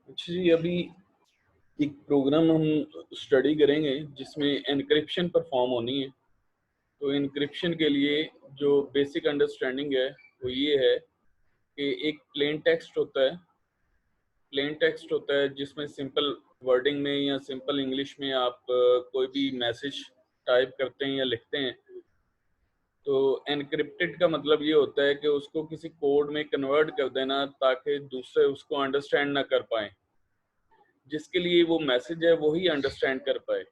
अच्छा जी, अभी एक प्रोग्राम हम स्टडी करेंगे जिसमें एन्क्रिप्शन परफॉर्म होनी है। तो एन्क्रिप्शन के लिए जो बेसिक अंडरस्टैंडिंग है वो ये है कि एक प्लेन टेक्स्ट होता है जिसमें सिंपल वर्डिंग में या सिंपल इंग्लिश में आप कोई भी मैसेज टाइप करते हैं या लिखते हैं। तो एनक्रिप्टेड का मतलब ये होता है कि उसको किसी कोड में कन्वर्ट कर देना ताकि दूसरे उसको अंडरस्टैंड ना कर पाए, जिसके लिए वो मैसेज है वही अंडरस्टैंड कर पाए।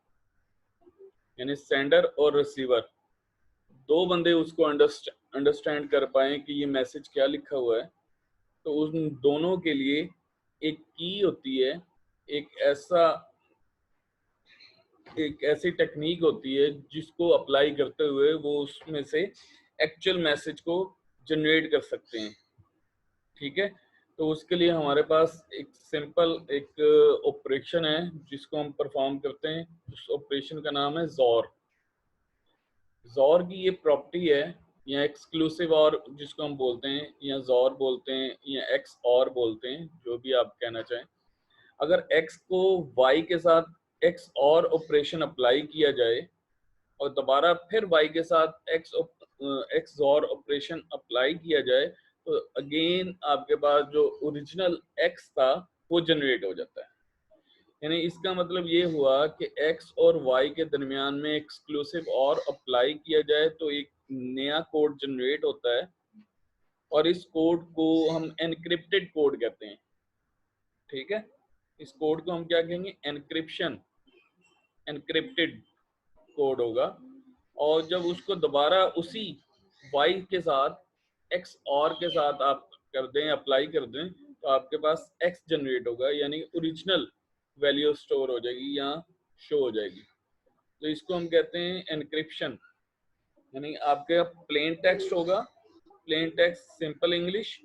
यानी सेंडर और रिसीवर दो बंदे उसको अंडरस्टैंड कर पाए कि ये मैसेज क्या लिखा हुआ है। तो उन दोनों के लिए एक की होती है, एक ऐसा एक ऐसी टेक्निक होती है जिसको अप्लाई करते हुए वो उसमें से एक्चुअल मैसेज को जनरेट कर सकते हैं। ठीक है, तो उसके लिए हमारे पास एक सिंपल एक ऑपरेशन है जिसको हम परफॉर्म करते हैं। उस ऑपरेशन का नाम है जॉर। जॉर की ये प्रॉपर्टी है, या एक्सक्लूसिव और जिसको हम बोलते हैं, या जॉर बोलते हैं, या एक्स और बोलते हैं, जो भी आप कहना चाहें। अगर एक्स को वाई के साथ एक्स और ऑपरेशन अप्लाई किया जाए और दोबारा फिर वाई के साथ एक्स और ऑपरेशन अप्लाई किया जाए, तो अगेन आपके पास जो ओरिजिनल एक्स था वो जनरेट हो जाता है। यानी इसका मतलब ये हुआ कि x और y के दरमियान में एक्सक्लूसिव और अप्लाई किया जाए तो एक नया कोड जनरेट होता है, और इस कोड को हम एनक्रिप्टेड कोड कहते हैं। ठीक है, इस कोड को हम क्या कहेंगे? एनक्रिप्टेड कोड होगा। और जब उसको दोबारा उसी y के साथ x और के साथ आप कर दें, अप्लाई कर दें, तो आपके पास x जनरेट होगा, यानी ओरिजिनल वैल्यू स्टोर हो जाएगी या शो हो जाएगी। तो इसको हम कहते हैं एनक्रिप्शन। यानी आपके प्लेन टेक्स्ट होगा, प्लेन टेक्स्ट सिंपल इंग्लिश,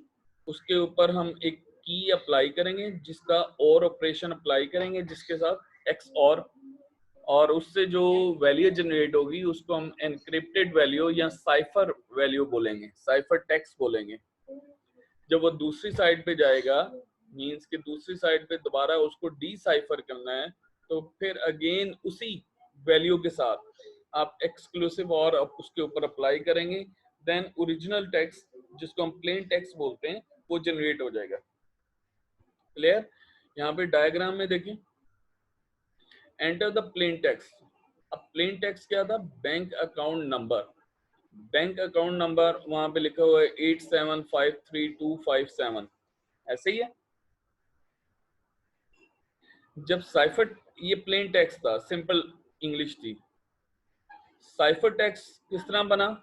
उसके ऊपर हम एक की अप्लाई करेंगे जिसका और ऑपरेशन अप्लाई करेंगे जिसके साथ एक्स और उससे जो वैल्यू जनरेट होगी उसको हम एनक्रिप्टेड वैल्यू या साइफर वैल्यू बोलेंगे, साइफर टेक्स्ट बोलेंगे। जब वो दूसरी साइड पे जाएगा, मींस कि दूसरी साइड पे दोबारा उसको डीसाइफर करना है, तो फिर अगेन उसी वैल्यू के साथ आप एक्सक्लूसिव और उसके ऊपर अप्लाई करेंगे, देन ओरिजिनल टेक्स्ट जिसको हम प्लेन टेक्स्ट बोलते हैं वो जनरेट हो जाएगा। क्लियर? यहाँ पे डायग्राम में देखिए, एंटर द प्लेन टेक्स्ट। अब प्लेन टेक्स्ट क्या था? Bank account number. Bank account number वहां पे लिखा हुआ है 87532557, ऐसे ही है। जब साइफर, ये प्लेन टेक्स्ट था, सिंपल इंग्लिश थी। साइफर टेक्स्ट किस तरह बना?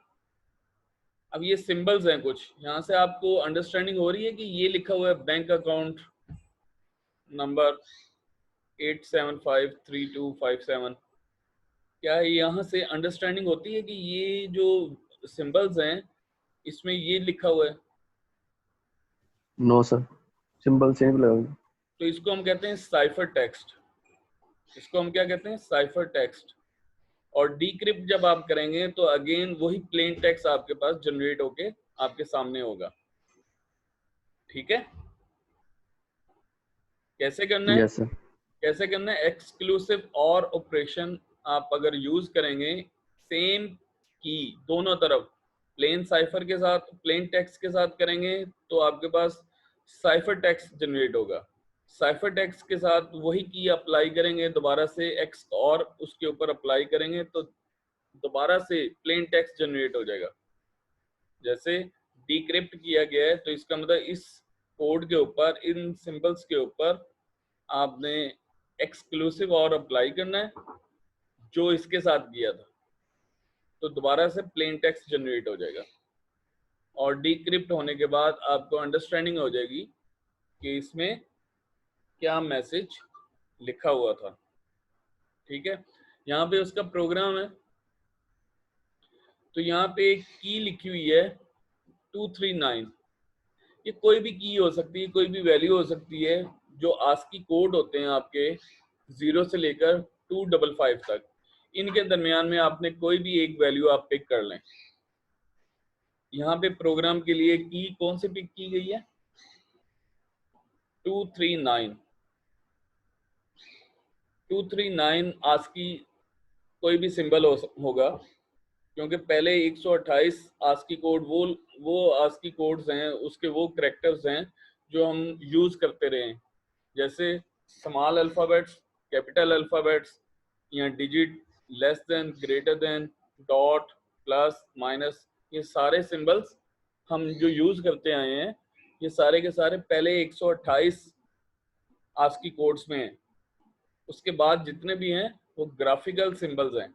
अब ये सिंबल्स हैं कुछ, यहां से आपको अंडरस्टैंडिंग हो रही है कि ये लिखा हुआ है बैंक अकाउंट नंबर 87532557। क्या यहाँ से अंडरस्टैंडिंग होती है कि ये जो सिंबल्स हैं इसमें ये लिखा हुआ है? नो सर, सिंबल सेम लगेगा। तो इसको हम कहते हैं साइफर टेक्स्ट। इसको हम क्या कहते हैं? Cipher text. और डीक्रिप्ट जब आप करेंगे तो अगेन वही प्लेन टेक्स्ट आपके पास जनरेट होके आपके सामने होगा। ठीक है, कैसे करना है? Yes sir. कैसे करना है? एक्सक्लूसिव और ऑपरेशन आप अगर यूज करेंगे, सेम की दोनों तरफ प्लेन साइफर के साथ, प्लेन टेक्स्ट के साथ करेंगे, तो आपके पास साइफर टेक्स्ट जनरेट होगा। साइफर टेक्स्ट के साथ वही की अप्लाई करेंगे, दोबारा से एक्स और उसके ऊपर अप्लाई करेंगे तो दोबारा से प्लेन टेक्स्ट जनरेट हो जाएगा। जैसे डिक्रिप्ट किया गया है तो इसका मतलब इस कोड के ऊपर, इन सिंबल्स के ऊपर आपने एक्सक्लूसिव और अप्लाई करना है जो इसके साथ किया था, तो दोबारा से प्लेन टेक्स्ट जनरेट हो जाएगा। और डिक्रिप्ट होने के बाद आपको अंडरस्टैंडिंग हो जाएगी कि इसमें क्या मैसेज लिखा हुआ था। ठीक है, यहाँ पे उसका प्रोग्राम है। तो यहाँ पे एक की लिखी हुई है 239। ये कोई भी की हो सकती है, कोई भी वैल्यू हो सकती है। जो आस्की कोड होते हैं आपके 0 से लेकर 255 तक, इनके दरमियान में आपने कोई भी एक वैल्यू आप पिक कर लें। यहाँ पे प्रोग्राम के लिए की कौन सी पिक की गई है? 239। 239 आस्की कोई भी सिंबल होगा, क्योंकि पहले 128 आस्की कोड वो आस्की कोड्स हैं, उसके वो करेक्टर्स हैं जो हम यूज करते रहे हैं, जैसे स्मॉल अल्फाबेट्स, कैपिटल अल्फाबेट्स, या digit, less than, greater than, dot, plus, minus, ये सारे सिंबल्स हम जो यूज करते आए हैं, ये सारे के सारे पहले 128 आस्की कोड्स में हैं। उसके बाद जितने भी हैं वो ग्राफिकल सिंबल्स हैं।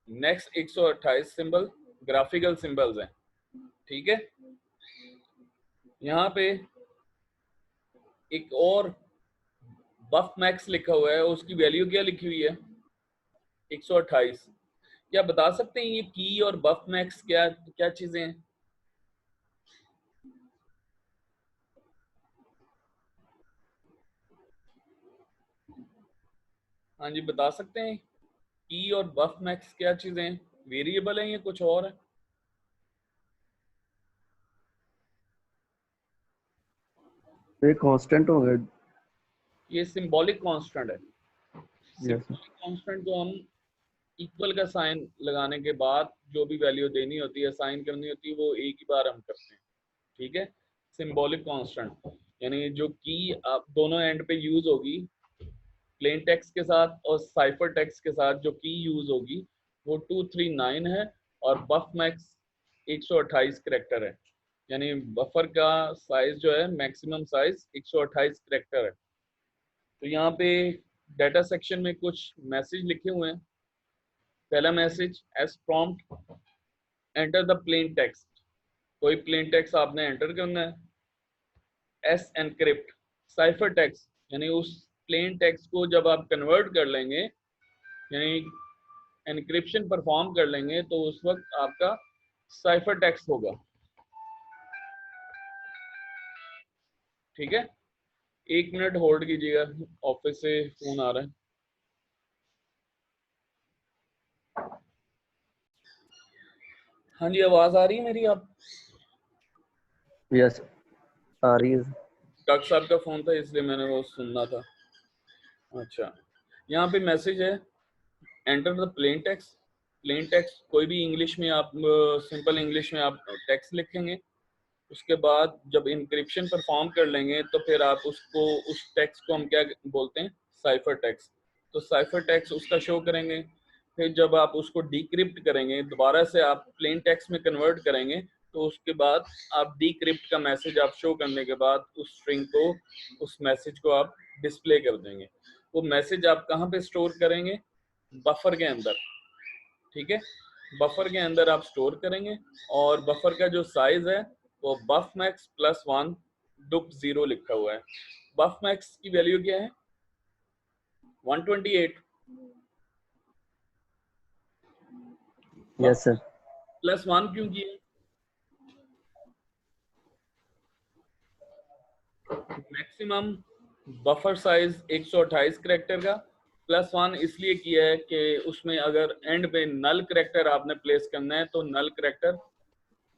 नेक्स्ट 128 सिंबल ग्राफिकल सिंबल्स हैं, ठीक है। यहाँ पे एक और बफ मैक्स लिखा हुआ है, उसकी वैल्यू क्या लिखी हुई है? 128। क्या बता सकते हैं ये की और बफ मैक्स क्या क्या चीजें हैं? हाँ जी, बता सकते हैं की और बफ मैक्स क्या चीजें हैं? वेरिएबल है या कुछ और है? ये कांस्टेंट होगा। ये सिंबॉलिक कांस्टेंट है। Yes sir. सिंबॉलिक कांस्टेंट को हम इक्वल का साइन लगाने के बाद जो भी वैल्यू देनी होती है, साइन करनी होती है, वो एक ही बार हम करते हैं, ठीक है। सिंबॉलिक कांस्टेंट यानी जो की आप दोनों एंड पे यूज होगी, प्लेन टेक्स्ट के साथ और साइफर टेक्स्ट के साथ जो की यूज होगी वो 239 है, और बफ मैक्स 128 करेक्टर है। यानी बफर का साइज जो है, मैक्सिमम साइज 128 करेक्टर है। तो यहाँ पे डाटा सेक्शन में कुछ मैसेज लिखे हुए हैं। पहला message, S prompt enter the plain text, कोई प्लेन टेक्स्ट आपने एंटर करना है। एस एनक्रिप्ट साइफर टेक्स्ट, यानी उस प्लेन टेक्स्ट को जब आप कन्वर्ट कर लेंगे, यानी एनक्रिप्शन परफॉर्म कर लेंगे, तो उस वक्त आपका साइफर टेक्स्ट होगा, ठीक है। 1 मिनट होल्ड कीजिएगा, ऑफिस से फोन आ रहा है। हाँ जी, आवाज आ रही है मेरी? आप यस आ रही है। डॉक्टर साहब का फोन था इसलिए मैंने वो सुनना था। अच्छा, यहाँ पे मैसेज है, enter the plain text. Plain text कोई भी इंग्लिश में आप, सिंपल इंग्लिश में आप टेक्स्ट लिखेंगे। उसके बाद जब इंक्रिप्शन परफॉर्म कर लेंगे तो फिर आप उसको, उस टेक्स्ट को हम क्या बोलते हैं? Cipher text. तो साइफर टेक्स्ट उसका शो करेंगे। फिर जब आप उसको डिक्रिप्ट करेंगे, दोबारा से आप प्लेन टेक्स्ट में कन्वर्ट करेंगे, तो उसके बाद आप डिक्रिप्ट का मैसेज आप शो करने के बाद उस स्ट्रिंग को, उस मैसेज को आप डिस्प्ले कर देंगे। वो मैसेज आप कहाँ पे स्टोर करेंगे? बफर के अंदर, ठीक है। बफर के अंदर आप स्टोर करेंगे, और बफर का जो साइज है वो बफ मैक्स +1 डुप 0 लिखा हुआ है। बफ मैक्स की वैल्यू क्या है? 128। Yes sir. +1 क्यों किया? मैक्सिमम बफर साइज 128 करेक्टर का, +1 इसलिए किया है कि उसमें अगर एंड पे नल करेक्टर आपने प्लेस करना है तो नल करेक्टर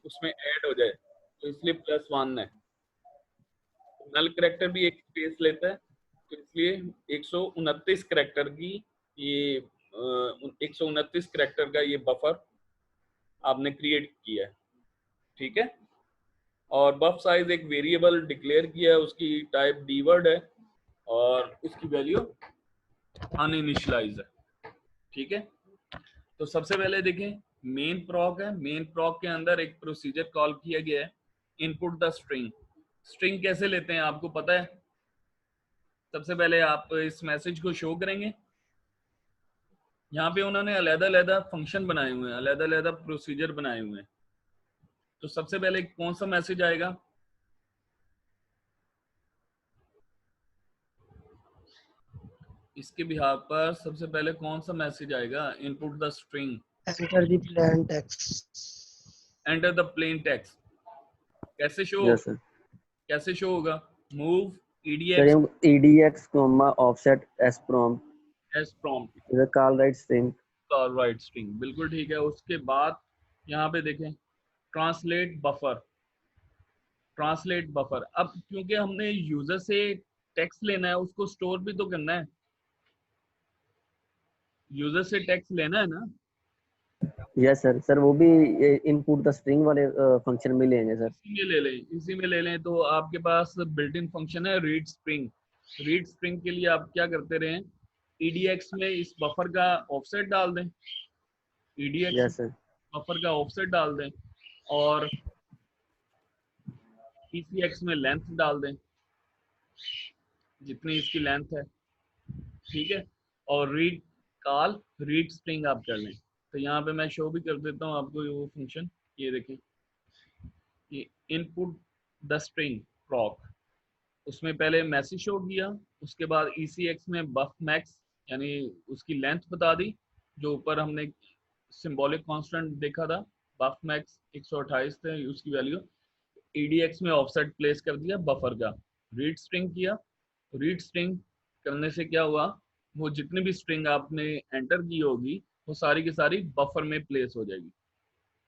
उसमें ऐड हो जाए, तो इसलिए +1 है। नल करेक्टर भी एक स्पेस लेता है, तो इसलिए 129 करेक्टर की ये 129 करेक्टर का ये बफर आपने क्रिएट किया है, ठीक है। और बफ साइज एक वेरिएबल डिक्लेयर किया है, उसकी टाइप डीवर्ड है, और उसकी वैल्यू अनइनिशियलाइज है, ठीक है। तो सबसे पहले देखें, मेन प्रॉक है। मेन प्रॉक के अंदर एक प्रोसीजर कॉल किया गया है, इनपुट द स्ट्रिंग। स्ट्रिंग कैसे लेते हैं आपको पता है? सबसे पहले आप इस मैसेज को शो करेंगे। यहाँ पे उन्होंने अलग-अलग फंक्शन बनाए हुए हैं, अलग-अलग प्रोसीजर बनाए हुए हैं। तो सबसे पहले कौन सा मैसेज आएगा? इसके बिहाफ पर सबसे पहले कौन सा मैसेज आएगा? Input the string, enter the plain text. Enter the plain text. कैसे शो, यस सर। कैसे शो होगा? मूव सर edx ये edx comma offset s prompt as prompt, is a call write string. Call right string, बिल्कुल ठीक है। उसके बाद यहाँ पे देखें, ट्रांसलेट बफर। ट्रांसलेट बफर, अब क्योंकि हमने यूजर से टेक्स्ट लेना है उसको स्टोर भी तो करना है, यूजर से टेक्स्ट लेना है ना। Yes sir. सर वो भी इनपुट द स्ट्रिंग वाले फंक्शन में लेंगे सर। इसी में ले लें तो आपके पास बिल्ट इन फंक्शन है रीड स्ट्रिंग। रीड स्ट्रिंग के लिए आप क्या करते रहे, ईडीएक्स में इस बफर का ऑफसेट डाल दें, ईडीएक्स यस सर। बफर का ऑफसेट डाल दें और ईसीएक्स में लेंथ डाल दें जितनी इसकी लेंथ है, ठीक है। और रीड कॉल रीड स्ट्रिंग आप कर लें। तो यहाँ पे मैं शो भी कर देता हूँ आपको वो फंक्शन, ये देखें, ये इनपुट द स्ट्रिंग प्रॉक, उसमें पहले मैसेज शो किया, उसके बाद ECX में बफ मैक्स यानी उसकी लेंथ बता दी, जो ऊपर हमने सिंबॉलिक कांस्टेंट देखा था, बफ मैक्स 128 थे उसकी वैल्यू, EDX में ऑफसेट प्लेस कर दिया बफर का, रीड स्ट्रिंग किया। रीड स्ट्रिंग करने से क्या हुआ, वो जितनी भी स्ट्रिंग आपने एंटर की होगी वो सारी की सारी बफर में प्लेस हो जाएगी,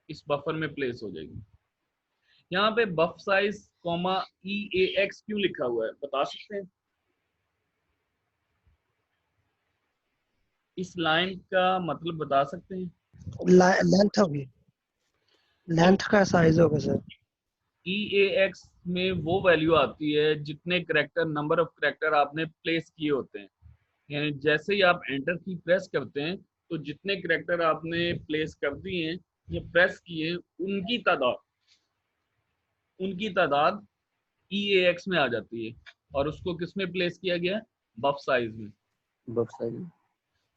इस बफर में प्लेस हो जाएगी। यहाँ पे बफ साइज कॉमा EAX क्यों लिखा हुआ है बता सकते हैं? इस लाइन का मतलब बता सकते हैं? लेंथ होगी, लेंथ का साइज होगा सर। EAX में वो वैल्यू आती है जितने करेक्टर, नंबर ऑफ करेक्टर आपने प्लेस किए होते हैं, यानी जैसे ही आप एंटर की प्रेस करते हैं तो जितने करेक्टर आपने प्लेस कर दिए हैं या प्रेस किए उनकी तादाद EAX में आ जाती है और उसको किस में प्लेस किया गया है, बफ साइज में। बफ साइज।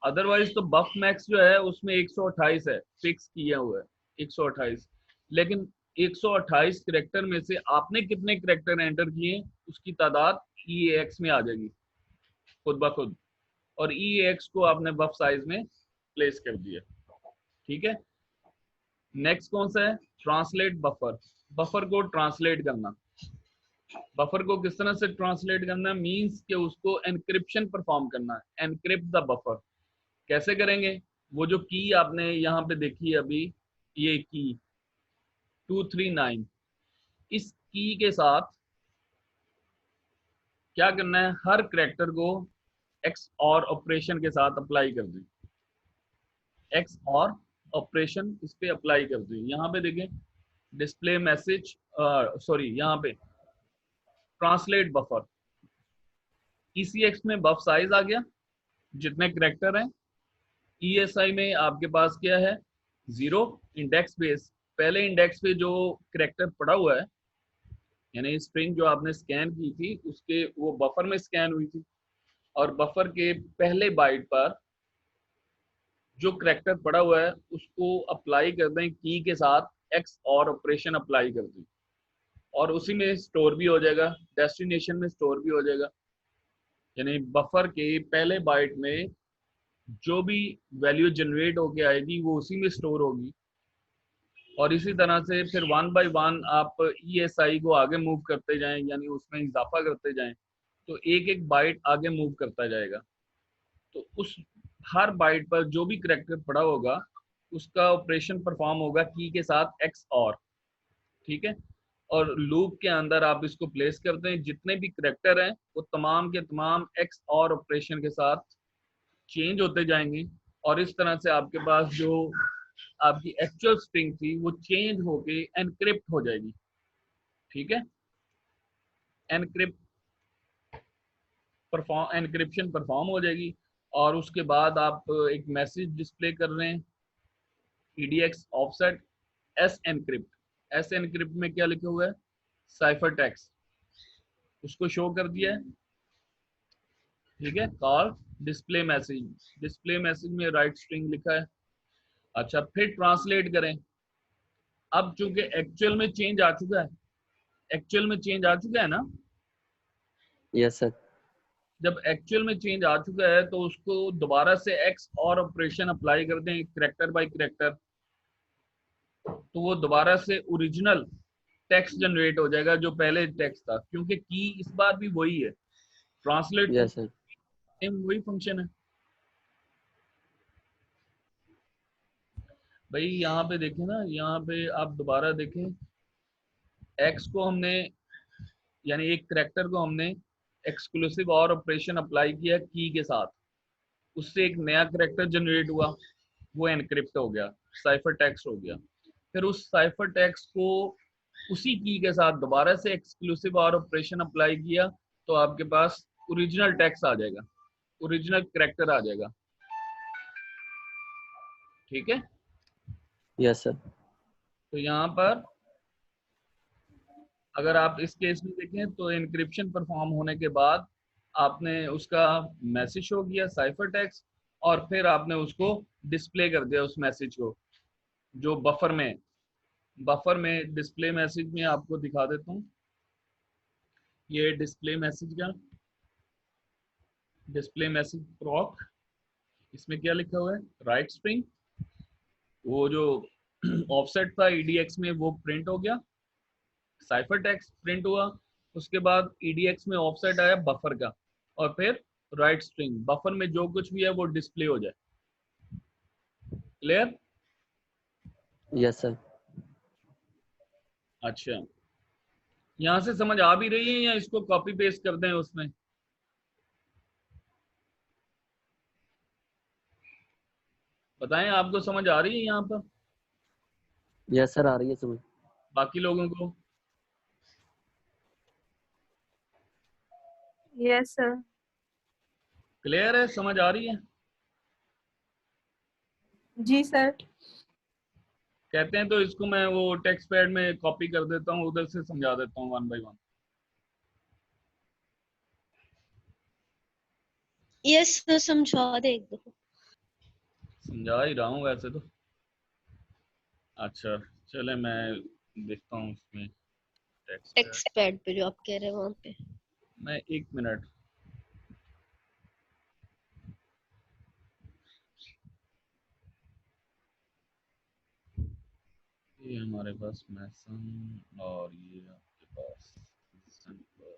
अदरवाइज तो बफ मैक्स जो है उसमें 128 है, फिक्स किया हुआ है 128, लेकिन 128 करेक्टर में से आपने कितने करेक्टर एंटर किए उसकी तादाद EAX में आ जाएगी खुद ब खुद, और EAX को आपने बफ साइज में प्लेस कर दिया, ठीक है। नेक्स्ट कौन सा है, ट्रांसलेट बफर। बफर को ट्रांसलेट करना, बफर को किस तरह से ट्रांसलेट करना, मींस कि उसको एनक्रिप्शन परफॉर्म करना है, एनक्रिप्ट द बफर। कैसे करेंगे, वो जो की आपने यहाँ पे देखी अभी, ये की 239, इस की के साथ क्या करना है, हर करेक्टर को एक्स और ऑपरेशन के साथ अप्लाई कर दें, एक्स और ऑपरेशन इस पे अप्लाई कर दें। यहाँ पे देखें डिस्प्ले मैसेज, सॉरी यहाँ पे ट्रांसलेट बफर, ECX में बफ साइज आ गया जितने करेक्टर हैं, ESI में आपके पास क्या है 0, इंडेक्स बेस, पहले इंडेक्स पे जो करेक्टर पड़ा हुआ है यानी स्ट्रिंग जो आपने स्कैन की थी उसके वो बफर में स्कैन हुई थी, और बफर के पहले बाइट पर जो करेक्टर पड़ा हुआ है उसको अप्लाई कर दें की के साथ एक्स और ऑपरेशन अप्लाई कर दें, और उसी में स्टोर भी हो जाएगा, डेस्टिनेशन में स्टोर भी हो जाएगा, यानी बफर के पहले बाइट में जो भी वैल्यू जनरेट होके आएगी वो उसी में स्टोर होगी। और इसी तरह से फिर वन बाय वन आप ESI को आगे मूव करते जाएं, यानी उसमें इजाफा करते जाएं, तो एक एक बाइट आगे मूव करता जाएगा, तो उस हर बाइट पर जो भी करेक्टर पड़ा होगा उसका ऑपरेशन परफॉर्म होगा की के साथ एक्स और, ठीक है। और लूप के अंदर आप इसको प्लेस करते हैं, जितने भी करेक्टर हैं वो तमाम के तमाम एक्स और ऑपरेशन के साथ चेंज होते जाएंगे, और इस तरह से आपके पास जो आपकी एक्चुअल स्ट्रिंग थी वो चेंज होके एनक्रिप्ट हो जाएगी, ठीक है। एनक्रिप्शन परफॉर्म हो जाएगी, और उसके बाद आप एक मैसेज डिस्प्ले कर रहे हैं EDX offset S encrypt, S encrypt में क्या लिखा हुआ है, साइफर टेक्स्ट, उसको शो कर दिया है, ठीक है। कॉल डिस्प्ले मैसेज में राइट स्ट्रिंग लिखा है। अच्छा, फिर ट्रांसलेट करें, अब चूंकि एक्चुअल में चेंज आ चुका है, एक्चुअल में चेंज आ चुका है ना, यस सर। जब एक्चुअल में चेंज आ चुका है तो उसको दोबारा से एक्स और ऑपरेशन अप्लाई कर दें करेक्टर बाय करेक्टर, तो वो दोबारा से ओरिजिनल टेक्स्ट जनरेट हो जाएगा जो पहले टेक्स्ट था, क्योंकि की इस बार भी वही है, ट्रांसलेट यस सर। सेम वही फंक्शन है। भाई यहाँ पे देखें ना, यहाँ पे आप दोबारा देखें, एक्स को हमने यानी एक करेक्टर को हमने एक्सक्लूसिव और ऑपरेशन अप्लाई किया की के साथ, उससे एक नया कैरेक्टर जनरेट हुआ, वो एनक्रिप्ट हो गया, साइफर टेक्स्ट हो गया। फिर उस साइफर टेक्स्ट को उसी की के साथ दोबारा से एक्सक्लूसिव और ऑपरेशन अप्लाई किया, तो आपके पास ओरिजिनल टेक्स्ट आ जाएगा, ओरिजिनल कैरेक्टर आ जाएगा। ठीक है, यस सर। तो यहाँ पर अगर आप इस केस में देखें तो एनक्रिप्शन परफॉर्म होने के बाद आपने उसका मैसेज शो किया साइफर टेक्स्ट, और फिर आपने उसको डिस्प्ले कर दिया उस मैसेज को जो बफर में डिस्प्ले मैसेज में आपको दिखा देता हूँ। ये डिस्प्ले मैसेज का डिस्प्ले मैसेज प्रॉक, इसमें क्या लिखा हुआ है, राइट स्ट्रिंग, वो जो ऑफसेट था EDX में वो प्रिंट हो गया, साइफर टेक्स्ट प्रिंट हुआ, उसके बाद EDX में ऑफसेट आया बफर का, और फिर राइट स्ट्रिंग, बफर में जो कुछ भी है वो डिस्प्ले हो जाए। क्लियर? Yes sir. अच्छा, यहां से समझ आ भी रही है या इसको कॉपी पेस्ट कर दें उसमें? बताएं, आपको समझ आ रही है यहाँ पर? यस सर, आ रही है समझ। बाकी लोगों को? Yes sir. क्लियर है, समझ आ रही है? जी सर। कहते हैं तो इसको मैं वो टेक्स्ट पैड में कॉपी कर देता हूँ, उधर से समझा देता हूँ 1 बाय 1। यस सर, समझा दे एक दो। समझा ही रहा हूँ वैसे तो। अच्छा, चले मैं देखता हूँ उसमें टेक्स्ट पैड पे जो आप कह रहे हैं वहां पे। मैं 1 मिनट। ये हमारे पास मैसन और ये आपके पास सिंपल।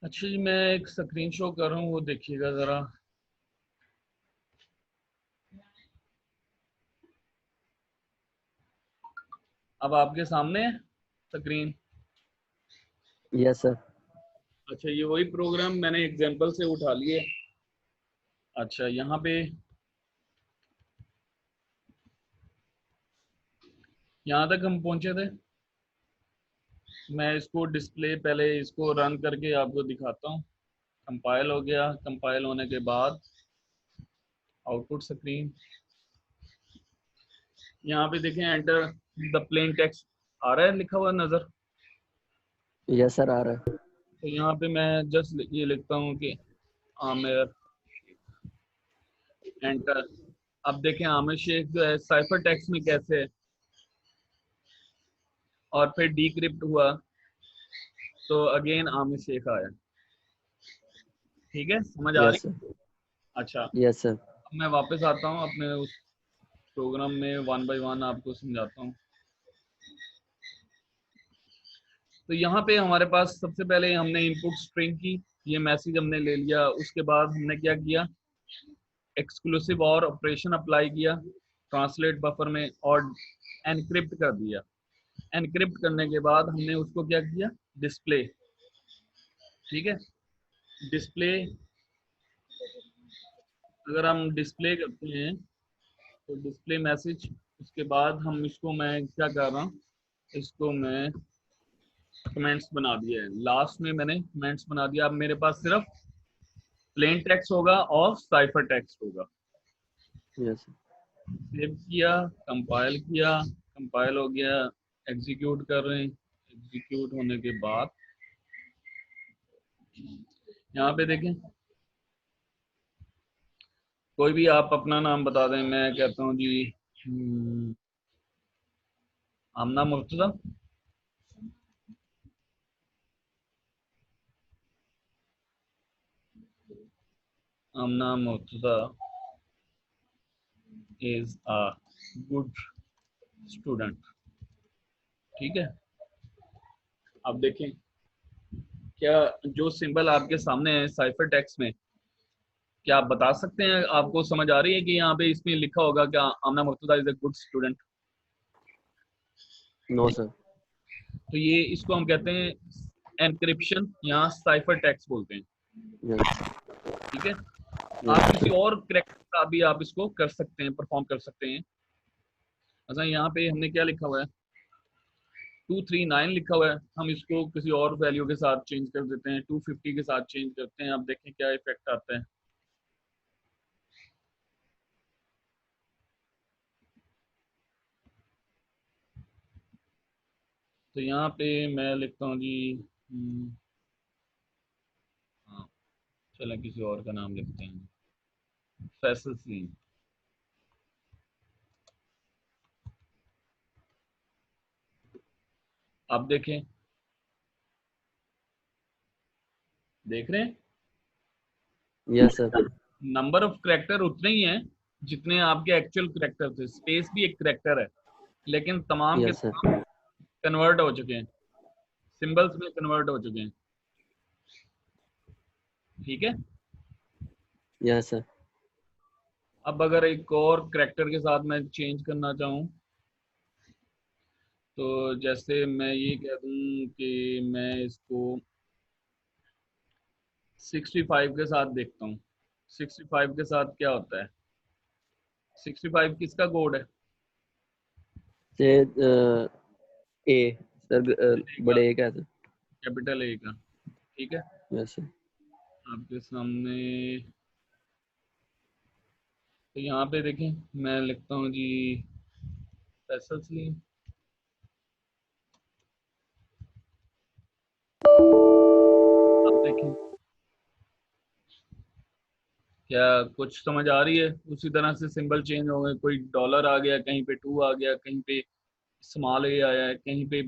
अच्छा जी, मैं एक स्क्रीन शो कर रहा हूँ, वो देखिएगा जरा। अब आपके सामने है स्क्रीन? Yes sir. अच्छा, ये वही प्रोग्राम मैंने एग्जांपल से उठा लिए। अच्छा, यहाँ पे यहाँ तक हम पहुंचे थे। मैं इसको डिस्प्ले पहले इसको रन करके आपको दिखाता हूँ। कंपाइल हो गया, कंपाइल होने के बाद आउटपुट स्क्रीन, यहाँ पे देखें एंटर द प्लेन टेक्स्ट आ रहा है लिखा हुआ नजर? यस सर, आ रहा है। तो यहाँ पे मैं जस्ट ये लिखता हूँ कि आमिर, एंटर। अब देखें आमिर शेख जो है साइफर टेक्स्ट में कैसे है, और फिर डीक्रिप्ट हुआ तो अगेन आमिर शेख आया। ठीक है, समझ आ यस रही? सर। अच्छा, यस सर। अब मैं वापस आता हूँ अपने उस प्रोग्राम में, 1 बाय 1 आपको समझाता हूँ। तो यहाँ पे हमारे पास सबसे पहले हमने इनपुट स्ट्रिंग की, ये मैसेज हमने ले लिया, उसके बाद हमने क्या किया, एक्सक्लूसिव और ऑपरेशन अप्लाई किया ट्रांसलेट बफर में, और एनक्रिप्ट कर दिया। एनक्रिप्ट करने के बाद हमने उसको क्या किया, डिस्प्ले। ठीक है, डिस्प्ले अगर हम डिस्प्ले करते हैं तो डिस्प्ले मैसेज, उसके बाद हम इसको, मैं क्या कर रहा हूँ, इसको मैं कमेंट्स बना दिया है, लास्ट में मैंने कमेंट्स बना दिया। अब मेरे पास सिर्फ प्लेन टेक्स्ट होगा और साइफर टेक्स्ट होगा। Yes sir. सेव किया, कंपाइल किया, कंपाइल हो गया, एग्जीक्यूट कर रहे हैं। एग्जीक्यूट होने के बाद यहाँ पे देखें, कोई भी आप अपना नाम बता दें। मैं कहता हूँ जी Amna Murtaza. Amna Murtaza is a good student. ठीक है, अब देखें क्या जो सिंबल आपके सामने है साइफर टेक्स्ट में, क्या आप बता सकते हैं, आपको समझ आ रही है कि यहाँ पे इसमें लिखा होगा क्या Amna Murtaza is a good student? No sir. तो ये इसको हम कहते हैं एनक्रिप्शन या साइफर टेक्स्ट बोलते हैं। यस ठीक है, आप किसी और करेक्टर का भी आप इसको कर सकते हैं, परफॉर्म कर सकते हैं। अच्छा यहाँ पे हमने क्या लिखा हुआ है, 239 लिखा हुआ है, हम इसको किसी और वैल्यू के साथ चेंज कर देते हैं, 250 के साथ चेंज करते हैं। आप देखें क्या इफेक्ट आता है। तो यहाँ पे मैं लिखता हूँ जी, हाँ चलें किसी और का नाम लिखते हैं, फैसल सलीम। आप देखें, देख रहे हैं, yes sir. Number of character उतने ही हैं जितने आपके एक्चुअल करेक्टर थे। स्पेस भी एक करेक्टर है, लेकिन तमाम के यस सर। तमाम कन्वर्ट हो चुके हैं, सिंबल्स में कन्वर्ट हो चुके हैं। ठीक है, यस सर। अब अगर एक और करेक्टर के साथ मैं चेंज करना चाहूँ, तो जैसे मैं ये कह दूँ कि मैं इसको 65 के साथ देखता हूँ। 65 के साथ क्या होता है, 65 किसका कोड है? से ए सर, बड़े ए का सर। कैपिटल ए का। ठीक है, यस सर। आपके सामने, तो यहाँ पे देखें मैं लिखता हूँ जी फैसल सलीम। अब देखें क्या कुछ समझ आ रही है? उसी तरह से सिंबल चेंज हो गए, कोई डॉलर आ गया, कहीं पे 2 आ गया, कहीं पे स्मॉल ए आया है, कहीं पे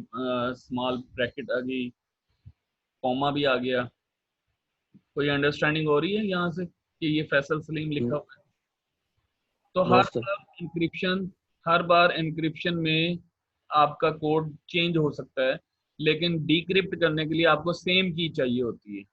स्मॉल ब्रैकेट आ गई, कॉमा भी आ गया। कोई अंडरस्टैंडिंग हो रही है यहाँ से कि ये फैसल सलीम लिखा हुआ है? तो नो सर। हर बार इंक्रिप्शन में आपका कोड चेंज हो सकता है, लेकिन डिक्रिप्ट करने के लिए आपको सेम की चाहिए होती है।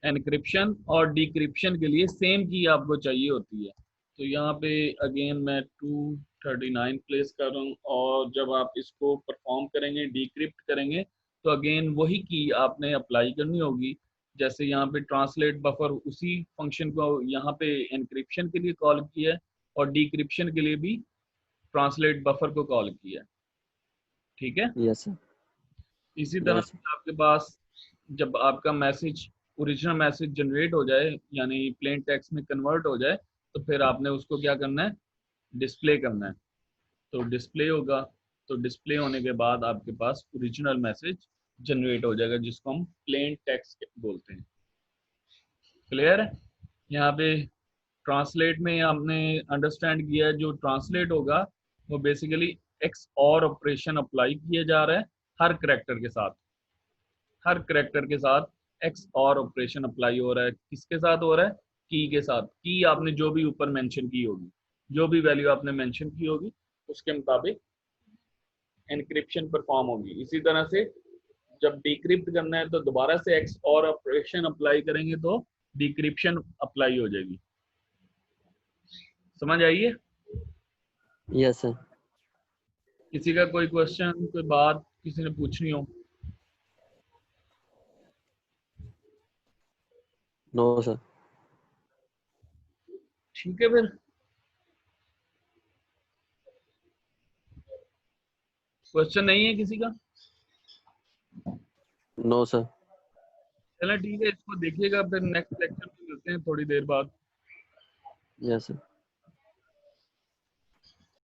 एनक्रिप्शन और डिक्रिप्शन के लिए सेम की आपको चाहिए होती है। तो यहाँ पे अगेन मैं 239 प्लेस कर रहा हूँ, और जब आप इसको परफॉर्म करेंगे, डिक्रिप्ट करेंगे, तो अगेन वही की आपने अप्लाई करनी होगी। जैसे यहाँ पे ट्रांसलेट बफर, उसी फंक्शन को यहाँ पे एनक्रिप्शन के लिए कॉल किया है और डिक्रिप्शन के लिए भी ट्रांसलेट बफर को कॉल किया है। ठीक है, यस सर। इसी तरह यस से आपके पास जब आपका मैसेज, ओरिजिनल मैसेज जनरेट हो जाए, यानी प्लेन टेक्स्ट में कन्वर्ट हो जाए, तो फिर आपने उसको क्या करना है, डिस्प्ले करना है। तो डिस्प्ले होगा, तो डिस्प्ले होने के बाद आपके पास ओरिजिनल मैसेज जनरेट हो जाएगा, जिसको हम प्लेन टेक्स्ट बोलते हैं। क्लियर है? यहाँ पे ट्रांसलेट में आपने अंडरस्टैंड किया है, जो ट्रांसलेट होगा वो बेसिकली एक्स और ऑपरेशन अप्लाई किया जा रहा है हर करेक्टर के साथ। हर करेक्टर के साथ एक्स और ऑपरेशन अप्लाई हो रहा है। किसके साथ हो रहा है? की के साथ। की आपने जो भी ऊपर मेंशन की होगी, जो भी वैल्यू आपने मेंशन की होगी, उसके मुताबिक एनक्रिप्शन परफॉर्म होगी। इसी तरह से जब डिक्रिप्ट करना है तो दोबारा से एक्स और ऑपरेशन अप्लाई करेंगे तो डिक्रिप्शन अप्लाई हो जाएगी। समझ आइए? Yes sir. किसी का कोई क्वेश्चन, कोई बात किसी ने पूछनी हो? No sir. ठीक है, फिर क्वेश्चन नहीं है किसी का? No sir. चलो ठीक है, इसको देखिएगा, फिर नेक्स्ट लेक्चर में मिलते हैं थोड़ी देर बाद। Yes sir.